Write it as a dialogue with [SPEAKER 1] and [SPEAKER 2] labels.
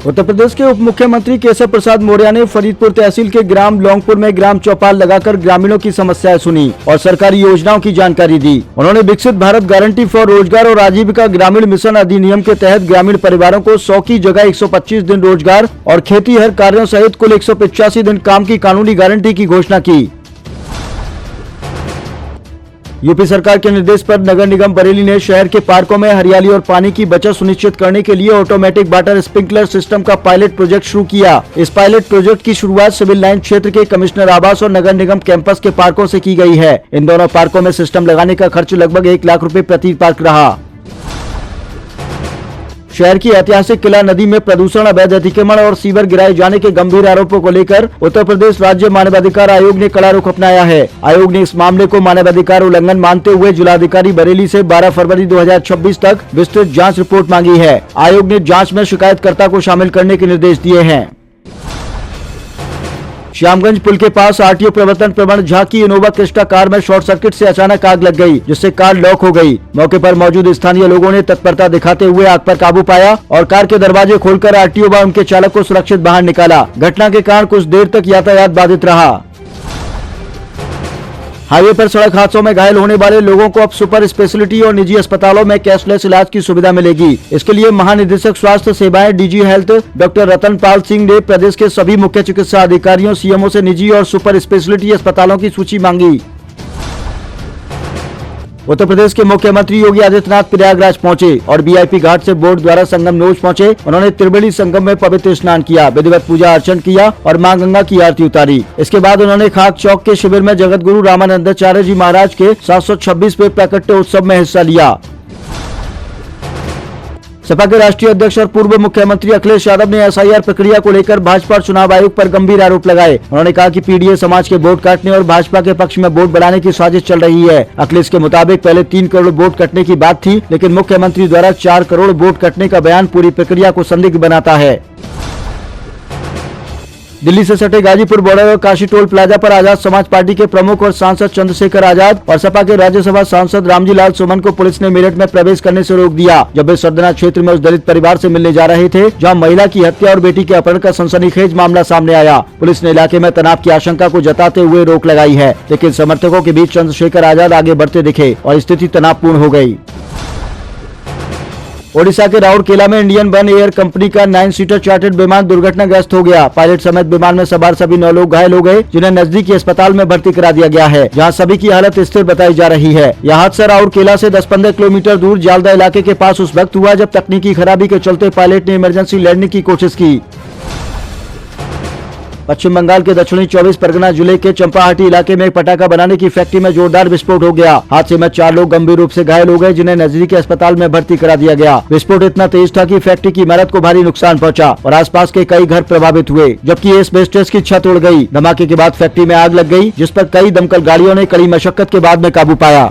[SPEAKER 1] उत्तर प्रदेश के उप मुख्यमंत्री केशव प्रसाद मौर्य ने फरीदपुर तहसील के ग्राम लौंगपुर में ग्राम चौपाल लगाकर ग्रामीणों की समस्याएं सुनी और सरकारी योजनाओं की जानकारी दी। उन्होंने विकसित भारत गारंटी फॉर रोजगार और आजीविका ग्रामीण मिशन अधिनियम के तहत ग्रामीण परिवारों को 100 की जगह 125 दिन रोजगार और खेती हर कार्यों सहित कुल 185 दिन काम की कानूनी गारंटी की घोषणा की। यूपी सरकार के निर्देश पर नगर निगम बरेली ने शहर के पार्कों में हरियाली और पानी की बचत सुनिश्चित करने के लिए ऑटोमेटिक वाटर स्प्रिंकलर सिस्टम का पायलट प्रोजेक्ट शुरू किया। इस पायलट प्रोजेक्ट की शुरुआत सिविल लाइन क्षेत्र के कमिश्नर आवास और नगर निगम कैंपस के पार्कों से की गई है। इन दोनों पार्कों में सिस्टम लगाने का खर्च लगभग 1 लाख रुपए प्रति पार्क रहा। शहर की ऐतिहासिक किला नदी में प्रदूषण, अवैध अतिक्रमण और सीवर गिराए जाने के गंभीर आरोपों को लेकर उत्तर प्रदेश राज्य मानवाधिकार आयोग ने कड़ा रुख अपनाया है। आयोग ने इस मामले को मानवाधिकार उल्लंघन मानते हुए जिलाधिकारी बरेली से 12 फरवरी 2026 तक विस्तृत जांच रिपोर्ट मांगी है। आयोग ने जांच में शिकायतकर्ता को शामिल करने के निर्देश दिए हैं। श्यामगंज पुल के पास आरटीओ प्रवर्तन प्रवण झा की इनोवा क्रिस्टा कार में शॉर्ट सर्किट से अचानक आग लग गई, जिससे कार लॉक हो गई। मौके पर मौजूद स्थानीय लोगों ने तत्परता दिखाते हुए आग पर काबू पाया और कार के दरवाजे खोलकर आरटीओ व उनके चालक को सुरक्षित बाहर निकाला। घटना के कारण कुछ देर तक यातायात बाधित रहा। हाईवे पर सड़क हादसों में घायल होने वाले लोगों को अब सुपर स्पेशलिटी और निजी अस्पतालों में कैशलेस इलाज की सुविधा मिलेगी। इसके लिए महानिदेशक स्वास्थ्य सेवाएं DG health doctor Ratan Pal Singh ने प्रदेश के सभी मुख्य चिकित्सा अधिकारियों, सीएमओ से निजी और सुपर स्पेशलिटी अस्पतालों की सूची मांगी। उत्तर प्रदेश के मुख्यमंत्री योगी आदित्यनाथ प्रयागराज पहुंचे और वीआईपी घाट से बोट द्वारा संगम नोज पहुंचे। उन्होंने त्रिवेणी संगम में पवित्र स्नान किया, विधिवत पूजा अर्चन किया और मां गंगा की आरती उतारी। इसके बाद उन्होंने खाक चौक के शिविर में जगत गुरु रामानंदाचार्य जी महाराज के 726वें प्राकट्य उत्सव में हिस्सा लिया। सपा के राष्ट्रीय अध्यक्ष और पूर्व मुख्यमंत्री अखिलेश यादव ने एसआईआर प्रक्रिया को लेकर भाजपा और चुनाव आयोग पर गंभीर आरोप लगाए। उन्होंने कहा कि पीडीए समाज के वोट काटने और भाजपा के पक्ष में वोट बढ़ाने की साजिश चल रही है। अखिलेश के मुताबिक पहले 3 करोड़ वोट कटने की बात थी, लेकिन मुख्यमंत्री द्वारा 4 करोड़ वोट कटने का बयान पूरी प्रक्रिया को संदिग्ध बनाता है। दिल्ली से सटे गाजीपुर बॉर्डर और काशी टोल प्लाजा पर आजाद समाज पार्टी के प्रमुख और सांसद चंद्रशेखर आजाद और सपा के राज्यसभा सांसद रामजी लाल सुमन को पुलिस ने मेरठ में प्रवेश करने से रोक दिया, जब वे सरदना क्षेत्र में उस दलित परिवार से मिलने जा रहे थे जहां महिला की हत्या और बेटी के अपहरण का सनसनीखेज मामला सामने आया। पुलिस ने इलाके में तनाव की आशंका को जताते हुए रोक लगाई है, लेकिन समर्थकों के बीच चंद्रशेखर आजाद आगे बढ़ते दिखे और स्थिति तनावपूर्ण हो गयी। ओडिशा के राउरकेला में इंडियन वन एयर कंपनी का 9 सीटर चार्टर्ड विमान दुर्घटनाग्रस्त हो गया। पायलट समेत विमान में सवार सभी 9 लोग घायल हो गए, जिन्हें नजदीकी अस्पताल में भर्ती करा दिया गया है, जहां सभी की हालत स्थिर बताई जा रही है। यह हादसा राउरकेला से 10-15 किलोमीटर दूर जालदा इलाके के पास उस वक्त हुआ जब तकनीकी खराबी के चलते पायलट ने इमरजेंसी लैंडिंग की कोशिश की। पश्चिम बंगाल के दक्षिणी 24 परगना जिले के चंपाहाटी इलाके में एक पटाखा बनाने की फैक्ट्री में जोरदार विस्फोट हो गया। हादसे में 4 लोग गंभीर रूप से घायल हो गए, जिन्हें नजदीकी अस्पताल में भर्ती करा दिया गया। विस्फोट इतना तेज था कि फैक्ट्री की इमारत को भारी नुकसान पहुंचा और आसपास के कई घर प्रभावित हुए, जबकि एस्बेस्टस की छत उड़ गई। धमाके के बाद फैक्ट्री में आग लग गई, जिस पर कई दमकल गाड़ियों ने कड़ी मशक्कत के बाद में काबू पाया।